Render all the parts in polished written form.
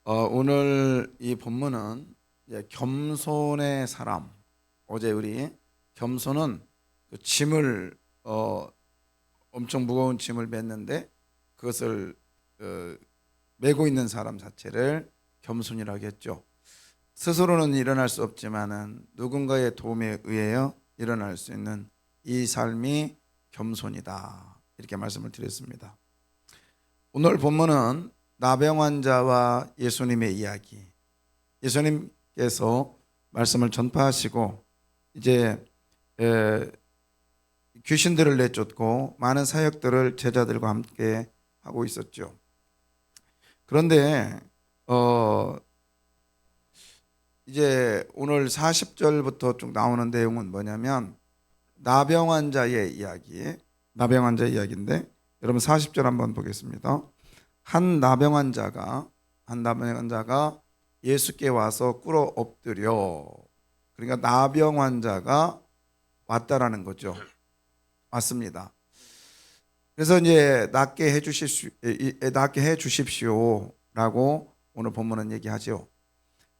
오늘 이 본문은 이제 겸손의 사람. 어제 우리 겸손은 그 짐을 엄청 무거운 짐을 맸는데 그것을 어, 메고 있는 사람 자체를 겸손이라고 했죠. 스스로는 일어날 수 없지만은 누군가의 도움에 의하여 일어날 수 있는 이 삶이 겸손이다. 이렇게 말씀을 드렸습니다. 오늘 본문은 나병 환자와 예수님의 이야기. 예수님께서 말씀을 전파하시고 이제 귀신들을 내쫓고 많은 사역들을 제자들과 함께 하고 있었죠. 그런데 이제 오늘 40절부터 쭉 나오는 내용은 뭐냐면 나병 환자의 이야기인데 여러분 40절 한번 보겠습니다. 한 나병 환자가 예수께 와서 꿇어 엎드려. 그러니까 나병 환자가 왔다라는 거죠. 왔습니다. 그래서 이제 낫게 해 주십시오라고 오늘 본문은 얘기하죠.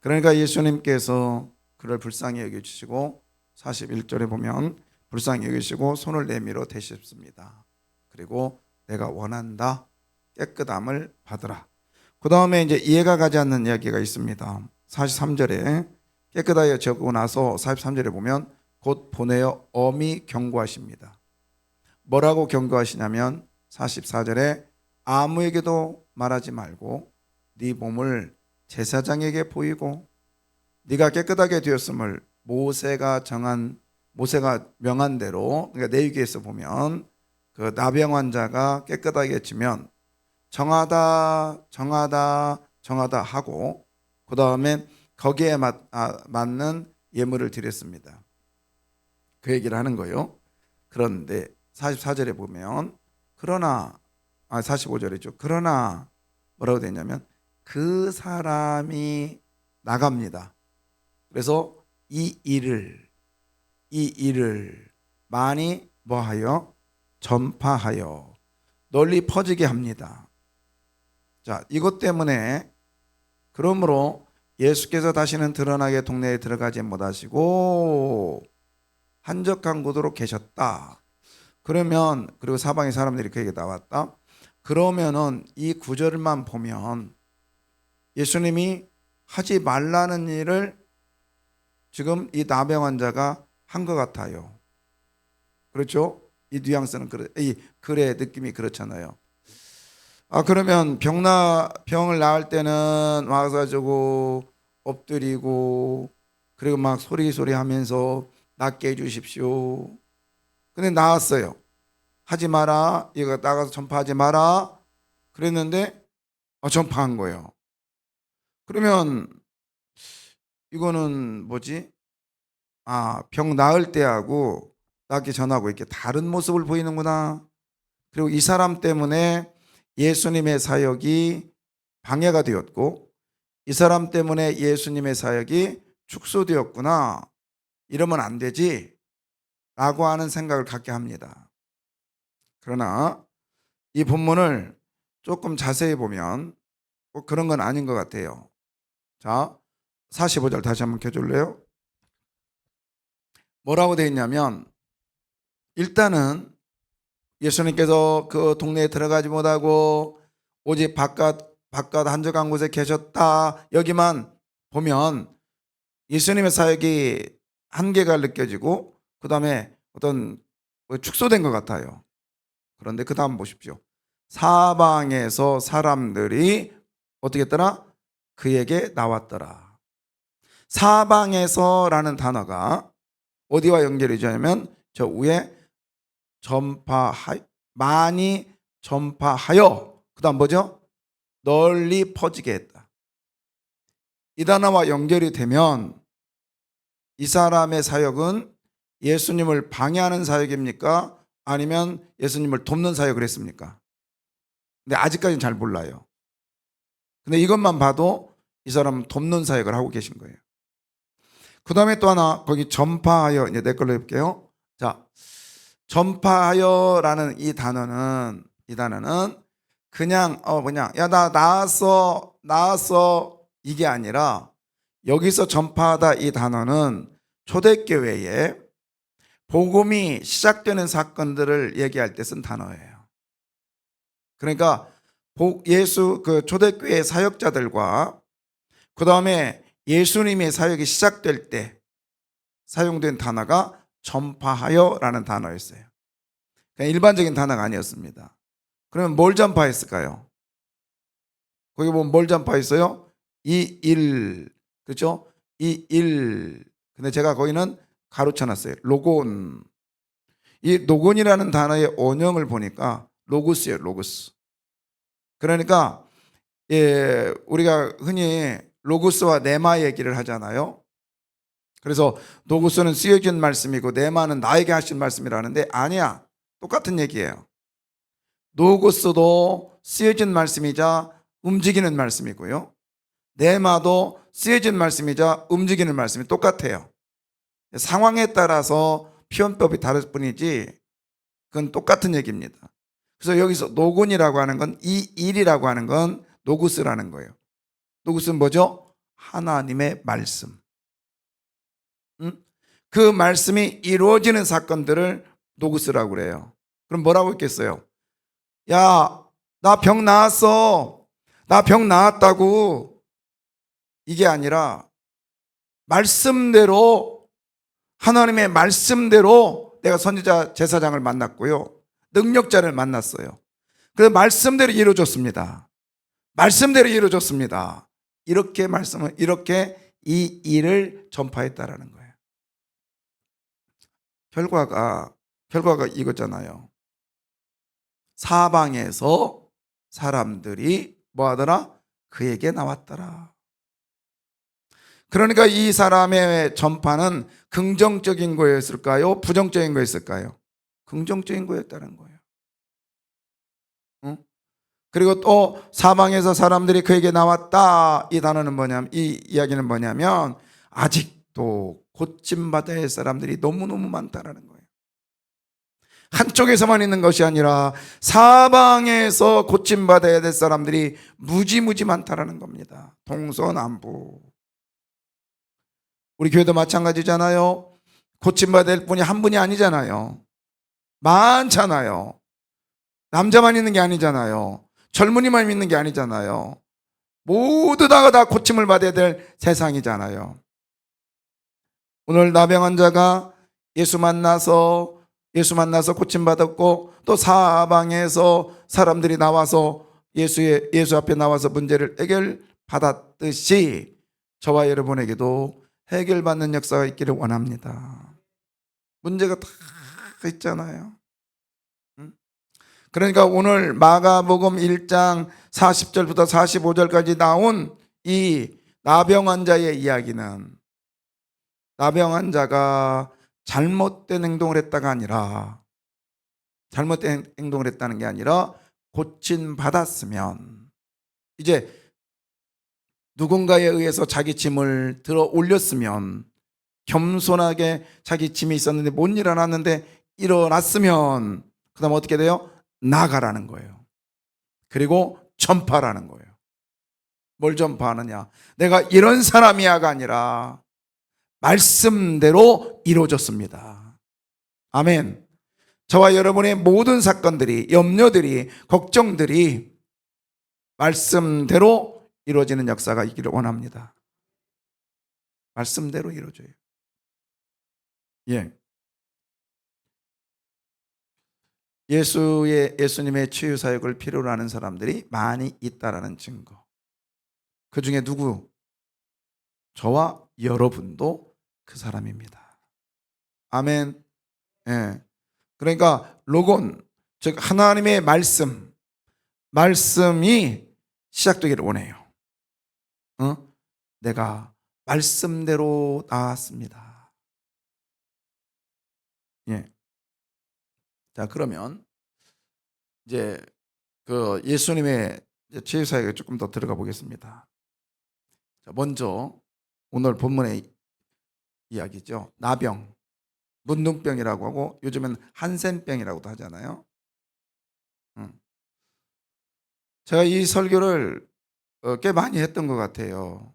그러니까 예수님께서 그를 불쌍히 여겨주시고 41절에 보면 불쌍히 여기시고 손을 내밀어 대십습니다. 그리고 내가 원한다. 깨끗함을 받으라. 그 다음에 이제 이해가 가지 않는 이야기가 있습니다. 43절에 깨끗하여 적고 나서 43절에 보면 곧 보내어 엄히 경고하십니다. 뭐라고 경고하시냐면 44절에 아무에게도 말하지 말고 네 몸을 제사장에게 보이고 네가 깨끗하게 되었음을 모세가 명한 대로, 그러니까 레위기에서 보면 그 나병 환자가 깨끗하게 지면 정하다 하고 그 다음에 거기에 맞는 예물을 드렸습니다. 그 얘기를 하는 거예요. 그런데 44절에 보면 45절이죠. 그러나 뭐라고 되냐면 그 사람이 나갑니다. 그래서 이 일을 많이 뭐하여 전파하여 널리 퍼지게 합니다. 자, 이것 때문에 그러므로 예수께서 다시는 드러나게 동네에 들어가지 못하시고 한적한 곳으로 계셨다. 그리고 사방의 사람들이 그에게 나왔다. 그러면은 이 구절만 보면 예수님이 하지 말라는 일을 지금 이 나병 환자가 한 것 같아요. 그렇죠? 이 뉘앙스는 이 글의 느낌이 그렇잖아요. 그러면 병을 나을 때는 와가지고 엎드리고 그리고 막 소리 하면서 낫게 해주십시오. 근데 나았어요. 하지 마라. 이거 나가서 전파하지 마라. 그랬는데 전파한 거예요. 그러면 이거는 뭐지? 병 나을 때하고 낫기 전하고 이렇게 다른 모습을 보이는구나. 그리고 이 사람 때문에 예수님의 사역이 방해가 되었고 이 사람 때문에 예수님의 사역이 축소되었구나. 이러면 안 되지 라고 하는 생각을 갖게 합니다. 그러나 이 본문을 조금 자세히 보면 꼭 그런 건 아닌 것 같아요. 자, 45절 다시 한번 켜줄래요? 뭐라고 되어 있냐면 일단은 예수님께서 그 동네에 들어가지 못하고 오직 바깥 한적한 곳에 계셨다. 여기만 보면 예수님의 사역이 한계가 느껴지고 그 다음에 어떤 축소된 것 같아요. 그런데 그 다음 보십시오. 사방에서 사람들이 어떻게 했더라? 그에게 나왔더라. 사방에서라는 단어가 어디와 연결이 되냐면 저 위에 많이 전파하여 그 다음 뭐죠? 널리 퍼지게 했다. 이 단어와 연결이 되면 이 사람의 사역은 예수님을 방해하는 사역입니까? 아니면 예수님을 돕는 사역을 했습니까? 근데 아직까지는 잘 몰라요. 근데 이것만 봐도 이 사람은 돕는 사역을 하고 계신 거예요. 그 다음에 또 하나 거기 전파하여 이제 내 걸로 해볼게요. 자, 전파하여라는 이 단어는 그냥 그냥 야 나 나았어 이게 아니라 여기서 전파하다 이 단어는 초대교회에 복음이 시작되는 사건들을 얘기할 때 쓴 단어예요. 그러니까 예수 그 초대교회 사역자들과 그 다음에 예수님의 사역이 시작될 때 사용된 단어가 전파하여라는 단어였어요. 그냥 일반적인 단어가 아니었습니다. 그러면 뭘 전파했을까요? 거기 보면 뭘 전파했어요? 이 일, 그렇죠? 이 일. 근데 제가 거기는 가로쳐놨어요. 로곤. 이 로곤이라는 단어의 원형을 보니까 로고스예요. 로고스. 그러니까 우리가 흔히 로고스와 네마 얘기를 하잖아요. 그래서 로고스는 쓰여진 말씀이고 네마는 나에게 하신 말씀이라는데 아니야. 똑같은 얘기예요. 로고스도 쓰여진 말씀이자 움직이는 말씀이고요. 네마도 쓰여진 말씀이자 움직이는 말씀이 똑같아요. 상황에 따라서 표현법이 다를 뿐이지 그건 똑같은 얘기입니다. 그래서 여기서 노곤이라고 하는 건 이 일이라고 하는 건 노구스라는 거예요. 노구스는 뭐죠? 하나님의 말씀. 그 말씀이 이루어지는 사건들을 노구스라고 그래요. 그럼 뭐라고 했겠어요? 야, 나 병 나았어. 나 병 나았다고. 이게 아니라 말씀대로 하나님의 말씀대로 내가 선지자 제사장을 만났고요. 능력자를 만났어요. 그래서 말씀대로 이루어졌습니다. 말씀대로 이루어졌습니다. 이렇게 말씀을 이렇게 이 일을 전파했다라는 거예요. 결과가 이거잖아요. 사방에서 사람들이 뭐 하더라? 그에게 나왔더라. 그러니까 이 사람의 전파는 긍정적인 거였을까요? 부정적인 거였을까요? 긍정적인 거였다는 거예요. 응? 그리고 또 사방에서 사람들이 그에게 나왔다. 이 단어는 뭐냐면, 이 이야기는 뭐냐면 아직도 고침받아야 할 사람들이 너무너무 많다라는 거예요. 한쪽에서만 있는 것이 아니라 사방에서 고침받아야 될 사람들이 무지무지 많다라는 겁니다. 동서남북. 우리 교회도 마찬가지잖아요. 고침받아야 될 분이 한 분이 아니잖아요. 많잖아요. 남자만 있는 게 아니잖아요. 젊은이만 있는 게 아니잖아요. 모두 다 고침을 받아야 될 세상이잖아요. 오늘 나병 환자가 예수 만나서 고침받았고 또 사방에서 사람들이 나와서 예수 앞에 나와서 문제를 해결받았듯이 저와 여러분에게도 해결받는 역사가 있기를 원합니다. 문제가 다 있잖아요. 그러니까 오늘 마가복음 1장 40절부터 45절까지 나온 이 나병 환자의 이야기는 나병 환자가 잘못된 행동을 했다가 아니라 잘못된 행동을 했다는 게 아니라 고침 받았으면 이제 누군가에 의해서 자기 짐을 들어 올렸으면 겸손하게 자기 짐이 있었는데 못 일어났는데 일어났으면 그 다음 어떻게 돼요? 나가라는 거예요. 그리고 전파라는 거예요. 뭘 전파하느냐? 내가 이런 사람이야가 아니라 말씀대로 이루어졌습니다. 아멘. 저와 여러분의 모든 사건들이, 염려들이, 걱정들이 말씀대로 이루어지는 역사가 있기를 원합니다. 말씀대로 이루어져요. 예. 예수님의 치유 사역을 필요로 하는 사람들이 많이 있다라는 증거. 그 중에 누구? 저와 여러분도 그 사람입니다. 아멘. 예. 그러니까 로곤, 즉 하나님의 말씀이 시작되기를 원해요. 내가 말씀대로 나왔습니다. 예. 자, 그러면 이제 그 예수님의 치유 사역에 조금 더 들어가 보겠습니다. 자, 먼저 오늘 본문의 이야기죠. 나병, 문둥병이라고 하고 요즘은 한센병이라고도 하잖아요. 제가 이 설교를 꽤 많이 했던 것 같아요.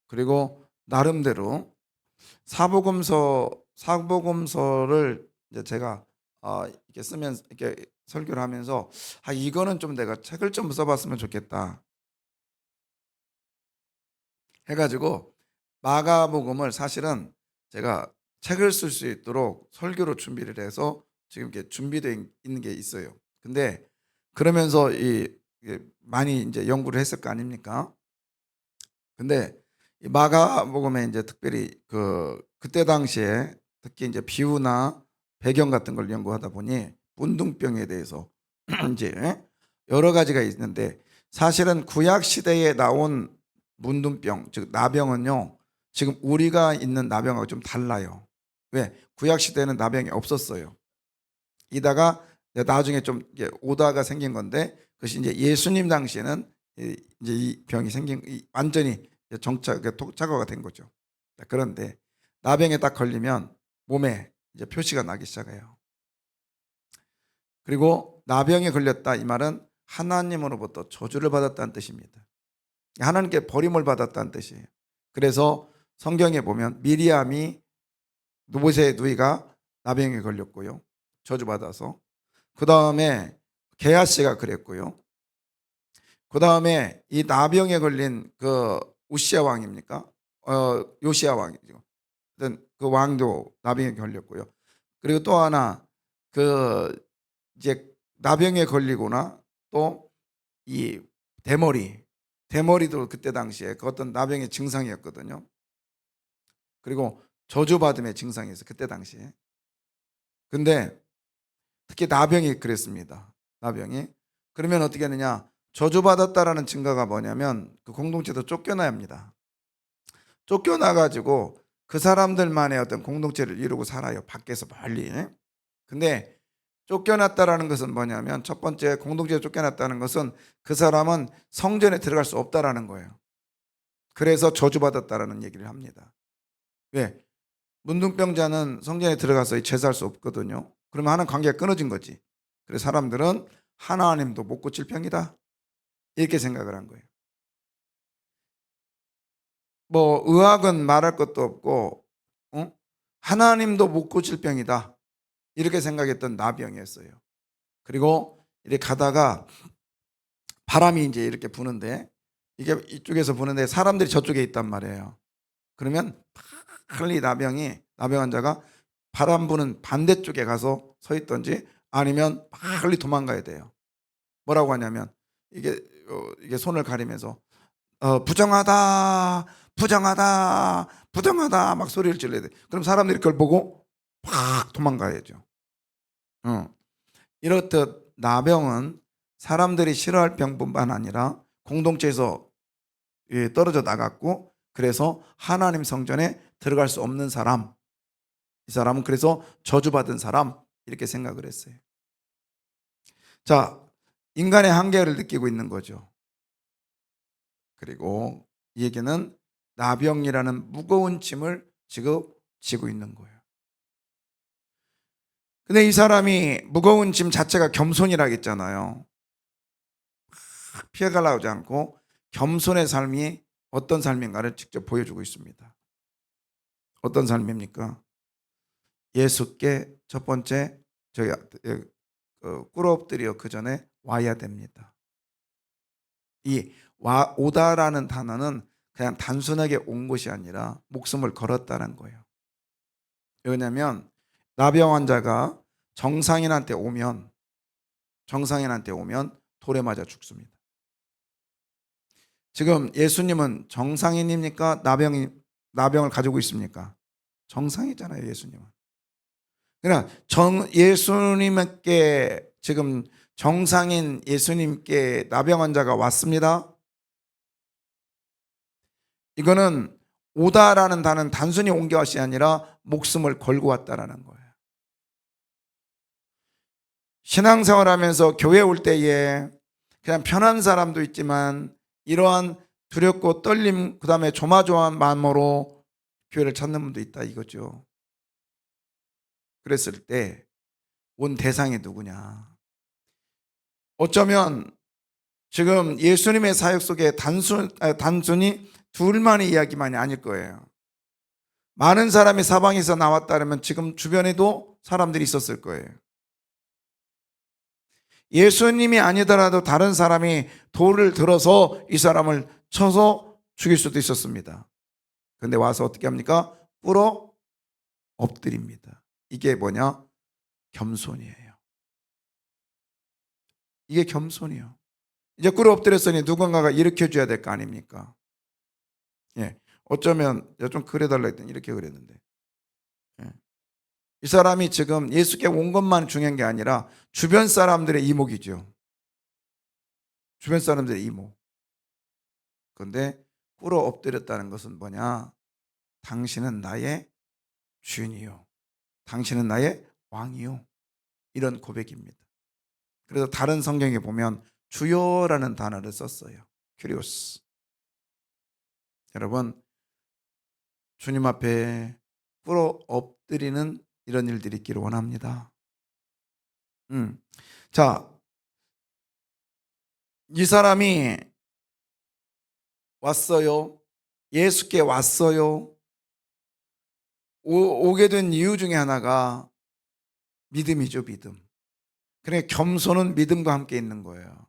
그리고 나름대로 사복음서를 이제 제가 이렇게 쓰면서 이렇게 설교를 하면서 '아 이거는 좀 내가 책을 좀 써 봤으면 좋겠다.' 해 가지고 마가복음을 사실은 제가 책을 쓸 수 있도록 설교로 준비를 해서 지금 이렇게 준비되어 있는 게 있어요. 근데 그러면서 이게 많이 인제 연구를 했을 거 아닙니까? 근데 이 마가복음에 인제 특별히 그때 당시에 특히 인제 비유나 배경 같은 걸 연구하다 보니 문둥병에 대해서 인제 여러 가지가 있는데, 사실은 구약 시대에 나온 문둥병 즉 나병은요, 지금 우리가 있는 나병하고 좀 달라요. 왜? 구약 시대에는 나병이 없었어요. 이다가 이제 나중에 좀 이게 오다가 생긴 건데, 그것이 이제 예수님 당시에는 이제 이 병이 생긴 완전히 이제 정착 독착화가 된 거죠. 자, 그런데 나병에 딱 걸리면 몸에 이제 표시가 나기 시작해요. 그리고 나병에 걸렸다 이 말은 하나님으로부터 저주를 받았다는 뜻입니다. 하나님께 버림을 받았다는 뜻이에요. 그래서 성경에 보면 미리암이 모세의 누이가 나병에 걸렸고요, 저주받아서. 그 다음에 게하씨가 그랬고요. 그 다음에 이 나병에 걸린 그 우시아 왕입니까? 요시아 왕이죠. 그 왕도 나병에 걸렸고요. 그리고 또 하나 그 이제 나병에 걸리거나 또 이 대머리도 그때 당시에 그 어떤 나병의 증상이었거든요. 그리고 저주받음의 증상이었어요, 그때 당시에. 근데 특히 나병이 그랬습니다. 나병이. 그러면 어떻게 하느냐? 저주받았다라는 증거가 뭐냐면 그 공동체도 쫓겨나야 합니다. 쫓겨나 가지고 그 사람들만의 어떤 공동체를 이루고 살아요, 밖에서 멀리. 근데 쫓겨났다라는 것은 뭐냐면, 첫 번째 공동체에 쫓겨났다는 것은 그 사람은 성전에 들어갈 수 없다라는 거예요. 그래서 저주받았다라는 얘기를 합니다. 왜? 문둥병자는 성전에 들어가서 제사할 수 없거든요. 그러면 하나님 관계가 끊어진 거지. 그래서 사람들은 하나님도 못 고칠 병이다, 이렇게 생각을 한 거예요. 뭐 의학은 말할 것도 없고, 어? 하나님도 못 고칠 병이다, 이렇게 생각했던 나병이었어요. 그리고 이렇게 가다가 바람이 이제 이렇게 부는데, 이게 이쪽에서 부는데 사람들이 저쪽에 있단 말이에요. 그러면 빨리 나병 환자가 바람 부는 반대쪽에 가서 서 있든지 아니면 빨리 도망가야 돼요. 뭐라고 하냐면 이게 손을 가리면서 부정하다, 부정하다, 부정하다 막 소리를 질러야 돼. 그럼 사람들이 그걸 보고 팍 도망가야죠. 어. 이렇듯 나병은 사람들이 싫어할 병뿐만 아니라 공동체에서 떨어져 나갔고, 그래서 하나님 성전에 들어갈 수 없는 사람, 이 사람은 그래서 저주받은 사람, 이렇게 생각을 했어요. 자, 인간의 한계를 느끼고 있는 거죠. 그리고 이 얘기는 나병이라는 무거운 짐을 지금 지고 있는 거예요. 근데 이 사람이 무거운 짐 자체가 겸손이라고 했잖아요. 피해가려고 하지 않고 겸손의 삶이 어떤 삶인가를 직접 보여주고 있습니다. 어떤 삶입니까? 예수께 첫 번째 저희 꿇어 엎드려 그 전에 와야 됩니다. 이 오다라는 단어는 그냥 단순하게 온 것이 아니라 목숨을 걸었다는 거예요. 왜냐하면 나병 환자가 정상인한테 오면 돌에 맞아 죽습니다. 지금 예수님은 정상인입니까? 나병을 가지고 있습니까? 정상이잖아요, 예수님은. 그러니까 예수님께 지금 정상인 예수님께 나병 환자가 왔습니다. 이거는 오다라는 단어는 단순히 온 것이 아니라 목숨을 걸고 왔다라는 거예요. 신앙생활하면서 교회 올 때에 그냥 편한 사람도 있지만 이러한 두렵고 떨림, 그다음에 조마조마한 마음으로 교회를 찾는 분도 있다 이거죠. 그랬을 때 온 대상이 누구냐? 어쩌면 지금 예수님의 사역 속에 단순히 둘만의 이야기만이 아닐 거예요. 많은 사람이 사방에서 나왔다면 지금 주변에도 사람들이 있었을 거예요. 예수님이 아니더라도 다른 사람이 돌을 들어서 이 사람을 쳐서 죽일 수도 있었습니다. 근데 와서 어떻게 합니까? 꿇어 엎드립니다. 이게 뭐냐? 겸손이에요. 이게 겸손이에요. 이제 꿇어 엎드렸으니 누군가가 일으켜줘야 될 거 아닙니까? 예. 어쩌면 좀 그래달라 했더니 이렇게 그랬는데, 예. 이 사람이 지금 예수께 온 것만 중요한 게 아니라 주변 사람들의 이목이죠. 주변 사람들의 이목. 그런데 꿇어 엎드렸다는 것은 뭐냐? 당신은 나의 주인이요, 당신은 나의 왕이요, 이런 고백입니다. 그래서 다른 성경에 보면 주여라는 단어를 썼어요. 큐리오스. 여러분, 주님 앞에 꿇어 엎드리는 이런 일들이 있기를 원합니다. 자, 이 사람이 왔어요. 예수께 왔어요. 오게 된 이유 중에 하나가 믿음이죠, 믿음. 그러니까 겸손은 믿음과 함께 있는 거예요.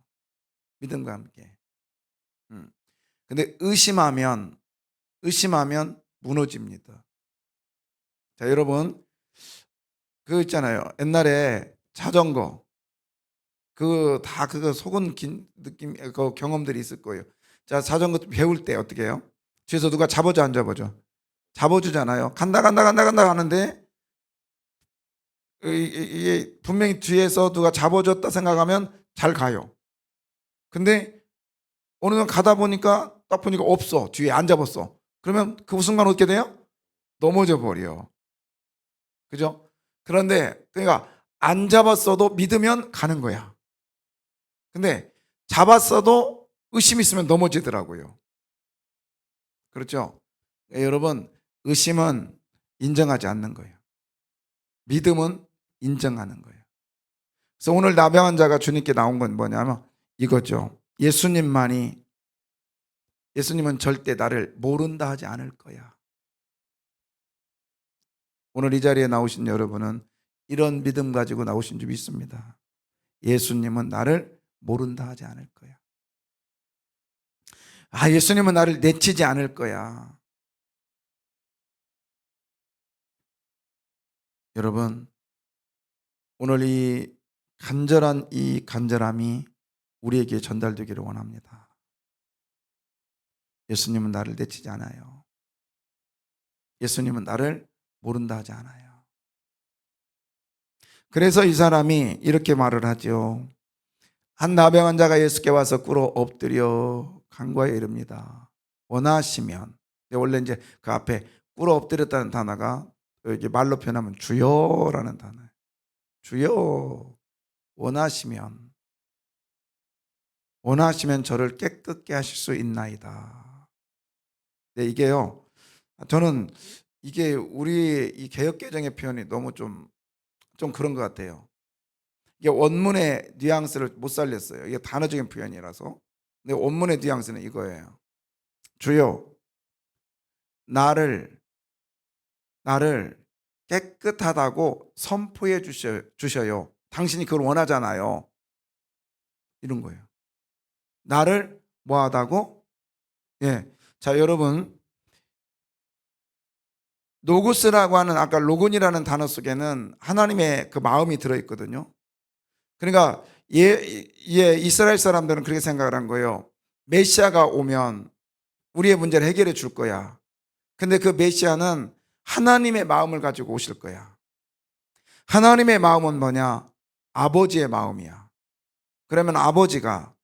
믿음과 함께. 근데 의심하면 무너집니다. 자, 여러분, 그거 있잖아요. 옛날에 자전거, 그거 속은 긴 느낌, 그 경험들이 있을 거예요. 자, 자전거 배울 때 어떻게 해요? 뒤에서 누가 잡아줘, 안 잡아줘? 잡아주잖아요. 간다 하는데, 이게 분명히 뒤에서 누가 잡아줬다 생각하면 잘 가요. 근데 어느 날 가다 보니까 딱 보니까 없어. 뒤에 안 잡았어. 그러면 그 순간 어떻게 돼요? 넘어져 버려. 그죠? 그런데 그러니까 안 잡았어도 믿으면 가는 거야. 근데 잡았어도 의심 있으면 넘어지더라고요. 그렇죠? 여러분, 의심은 인정하지 않는 거예요. 믿음은 인정하는 거예요. 그래서 오늘 나병 환자가 주님께 나온 건 뭐냐면 이거죠. 예수님은 절대 나를 모른다 하지 않을 거야. 오늘 이 자리에 나오신 여러분은 이런 믿음 가지고 나오신 줄 믿습니다. 예수님은 나를 모른다 하지 않을 거야. 예수님은 나를 내치지 않을 거야. 여러분, 오늘 이 간절함이 우리에게 전달되기를 원합니다. 예수님은 나를 내치지 않아요. 예수님은 나를 모른다 하지 않아요. 그래서 이 사람이 이렇게 말을 하죠. 한 나병 환자가 예수께 와서 꿇어 엎드려 간구하여 이릅니다. 원하시면, 원래 이제 그 앞에 꿇어 엎드렸다는 단어가 이게 말로 표현하면 주여라는 단어예요. 주여, 원하시면 저를 깨끗게 하실 수 있나이다. 네, 이게요, 저는 이게 우리 이 개역개정의 표현이 너무 좀 그런 것 같아요. 이게 원문의 뉘앙스를 못 살렸어요. 이게 단어적인 표현이라서. 근데 원문의 뉘앙스는 이거예요. 주여, 나를 깨끗하다고 선포해 주셔요. 당신이 그걸 원하잖아요. 이런 거예요. 나를 뭐하다고? 예. 자, 여러분, 노고스라고 하는 아까 로곤이라는 단어 속에는 하나님의 그 마음이 들어있거든요. 그러니까 이스라엘 사람들은 그렇게 생각을 한 거예요. 메시아가 오면 우리의 문제를 해결해 줄 거야. 근데 그 메시아는 하나님의 마음을 가지고 오실 거야. 하나님의 마음은 뭐냐? 아버지의 마음이야. 그러면 아버지가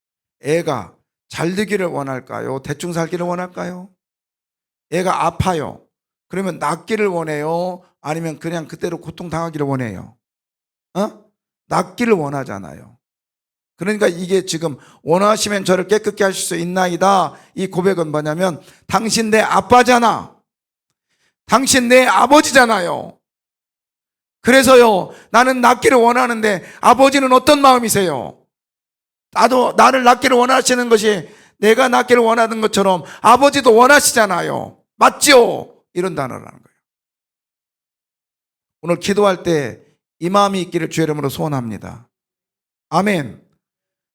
애가 잘 되기를 원할까요? 대충 살기를 원할까요? 애가 아파요. 그러면 낫기를 원해요? 아니면 그냥 그대로 고통당하기를 원해요? 낫기를 원하잖아요. 그러니까 이게 지금 원하시면 저를 깨끗게 하실 수 있나이다. 이 고백은 뭐냐면 당신 내 아빠잖아. 당신 내 아버지잖아요. 그래서요, 나는 낫기를 원하는데 아버지는 어떤 마음이세요? 나도 나를 낳기를 원하시는 것이 내가 낳기를 원하는 것처럼 아버지도 원하시잖아요. 맞죠? 이런 단어라는 거예요. 오늘 기도할 때 이 마음이 있기를 주의 이름으로 소원합니다. 아멘.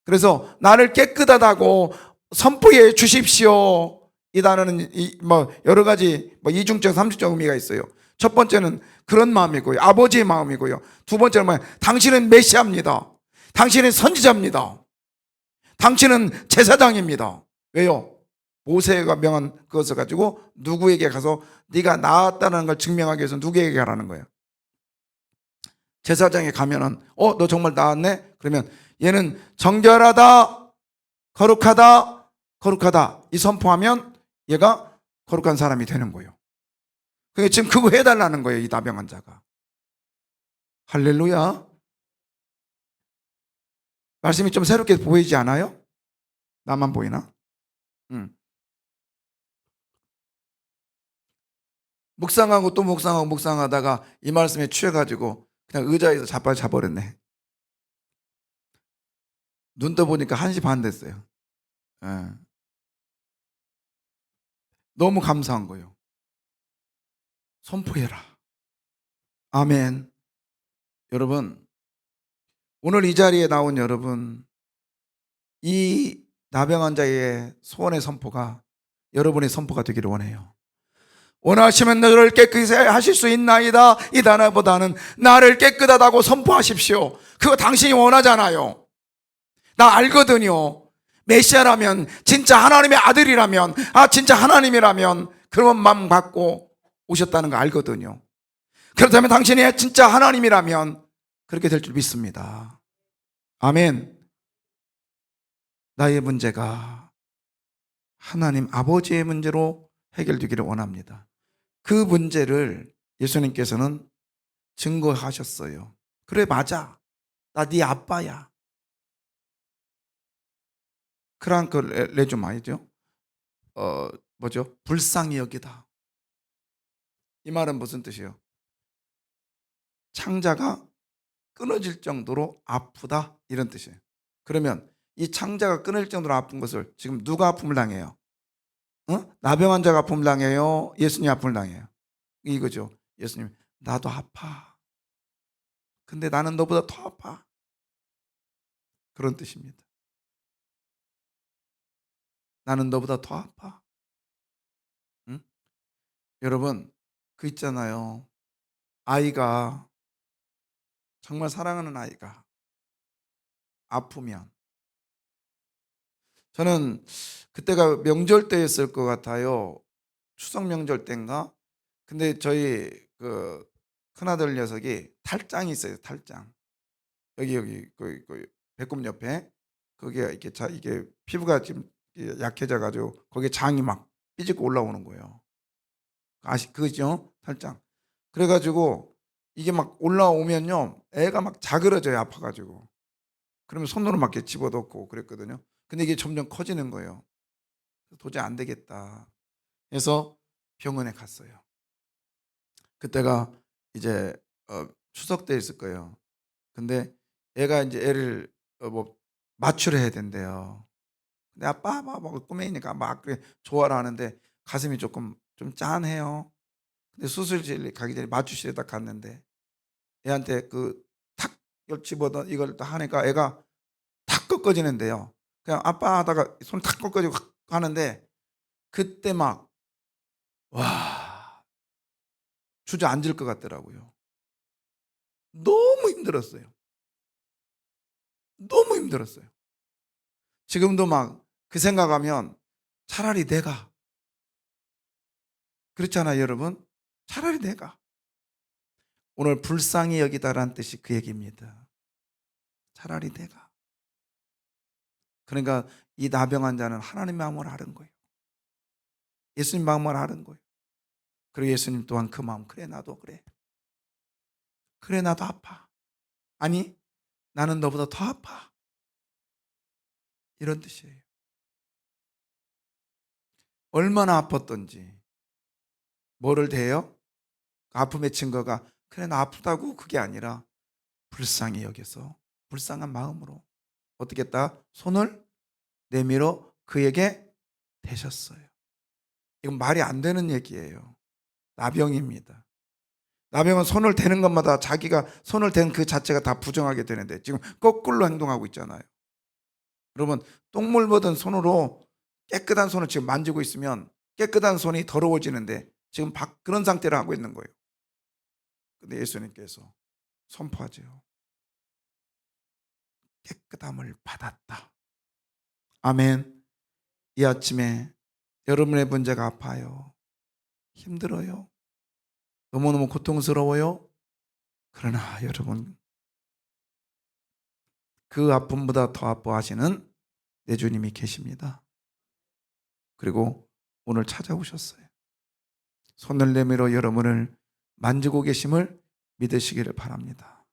그래서 나를 깨끗하다고 선포해 주십시오. 이 단어는 여러 가지 이중적, 삼중적 의미가 있어요. 첫 번째는 그런 마음이고요. 아버지의 마음이고요. 두 번째는 당신은 메시아입니다. 당신은 선지자입니다. 당신은 제사장입니다. 왜요? 모세가 명한 그것을 가지고 누구에게 가서 네가 나았다는 걸 증명하기 위해서 누구에게 가라는 거예요. 제사장에 가면은 너 정말 나았네? 그러면 얘는 정결하다, 거룩하다, 거룩하다 이 선포하면 얘가 거룩한 사람이 되는 거예요. 그게 지금 그거 해달라는 거예요. 이 나병 환자가. 할렐루야. 말씀이 좀 새롭게 보이지 않아요? 나만 보이나? 묵상하고 또 묵상하고 묵상하다가 이 말씀에 취해가지고 그냥 의자에서 자버렸네. 눈 떠보니까 1시 반 됐어요. 예. 너무 감사한 거예요. 선포해라. 아멘. 여러분, 오늘 이 자리에 나온 여러분, 이 나병 환자의 소원의 선포가 여러분의 선포가 되기를 원해요. 원하시면 너를 깨끗이 하실 수 있나이다. 이 단어보다는 나를 깨끗하다고 선포하십시오. 그거 당신이 원하잖아요. 나 알거든요. 메시아라면, 진짜 하나님의 아들이라면, 진짜 하나님이라면 그런 마음 갖고 오셨다는 거 알거든요. 그렇다면 당신이 진짜 하나님이라면 그렇게 될 줄 믿습니다. 아멘. 나의 문제가 하나님 아버지의 문제로 해결되기를 원합니다. 그 문제를 예수님께서는 증거하셨어요. 그래, 맞아. 나 네 아빠야. 크랑크 레주마이죠. 불쌍히 여기다. 이 말은 무슨 뜻이에요? 창자가 끊어질 정도로 아프다 이런 뜻이에요. 그러면 이 창자가 끊어질 정도로 아픈 것을 지금 누가 아픔을 당해요? 나병 환자가 아픔을 당해요? 예수님 아픔을 당해요? 이거죠. 예수님, 나도 아파. 근데 나는 너보다 더 아파. 그런 뜻입니다. 나는 너보다 더 아파. 응? 여러분, 그 있잖아요. 아이가, 정말 사랑하는 아이가 아프면, 저는 그때가 명절 때였을 것 같아요. 추석 명절 때인가? 근데 저희 그 큰아들 녀석이 탈장이 있어요. 탈장. 여기 그 배꼽 옆에 거기에 이게 피부가 지금 약해져 가지고 거기에 장이 막 삐지고 올라오는 거예요. 그죠? 탈장. 그래 가지고 이게 막 올라오면요. 애가 막 자그러져요. 아파 가지고. 그러면 손으로 막 이렇게 집어넣고 그랬거든요. 근데 이게 점점 커지는 거예요. 도저히 안 되겠다 해서 병원에 갔어요. 그때가 이제 추석 때 있을 거예요. 근데 얘가 이제 애를 마취를 해야 된대요. 근데 아빠 막 꼬매니까 막 그래 좋아라 하는데 가슴이 좀 짠해요. 근데 수술실 가기 전에 마취실에 딱 갔는데 애한테 탁 집어넣어 이걸 딱 하니까 애가 탁 꺾어지는데요. 그냥 아빠 하다가 손 탁 꺾어지고 하는데 그때 막 와, 주저앉을 것 같더라고요. 너무 힘들었어요. 너무 힘들었어요. 지금도 막 그 생각하면 차라리 내가, 그렇잖아요, 여러분. 차라리 내가. 오늘 불쌍히 여기다라는 뜻이 그 얘기입니다. 차라리 내가. 그러니까 이 나병 환자는 하나님 마음을 아는 거예요. 예수님 마음을 아는 거예요. 그리고 예수님 또한 그 마음, 그래 나도 그래. 그래 나도 아파. 아니 나는 너보다 더 아파. 이런 뜻이에요. 얼마나 아팠던지. 뭐를 대요? 아픔의 증거가 그래 나 아프다고 그게 아니라 불쌍히 여겨서 불쌍한 마음으로 어떻게 했다? 손을 내밀어 그에게 대셨어요. 이건 말이 안 되는 얘기예요. 나병입니다. 나병은 손을 대는 것마다 자기가 손을 댄 그 자체가 다 부정하게 되는데 지금 거꾸로 행동하고 있잖아요. 여러분, 똥물 묻은 손으로 깨끗한 손을 지금 만지고 있으면 깨끗한 손이 더러워지는데 지금 그런 상태를 하고 있는 거예요. 근데 예수님께서 선포하죠. 깨끗함을 받았다. 아멘. 이 아침에 여러분의 문제가 아파요. 힘들어요. 너무너무 고통스러워요. 그러나 여러분, 그 아픔보다 더 아파하시는 내 주님이 계십니다. 그리고 오늘 찾아오셨어요. 손을 내밀어 여러분을 만지고 계심을 믿으시기를 바랍니다.